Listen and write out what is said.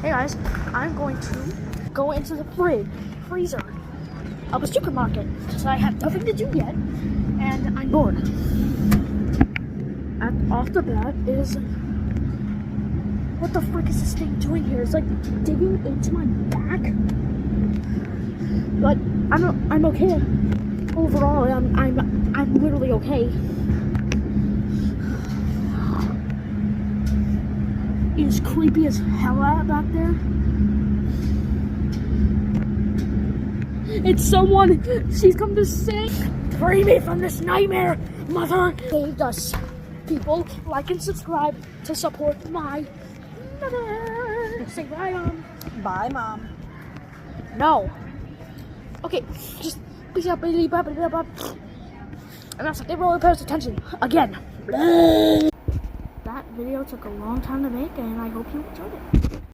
Hey guys, I'm going to go into the freezer of a supermarket because I have nothing to do yet and I'm bored. Off the bat is, what the frick is this thing doing here? It's like digging into my back. But I'm okay. Overall, I'm literally okay. It's creepy as hell out back there. It's someone. She's come to save. Free me from this nightmare. Mother saved us. People, like and subscribe to support my mother. Say bye, Mom. Bye, Mom. No. Okay, just peace out, baby. And that's like they roll pay attention again. That video took a long time to make, and I hope you enjoyed it.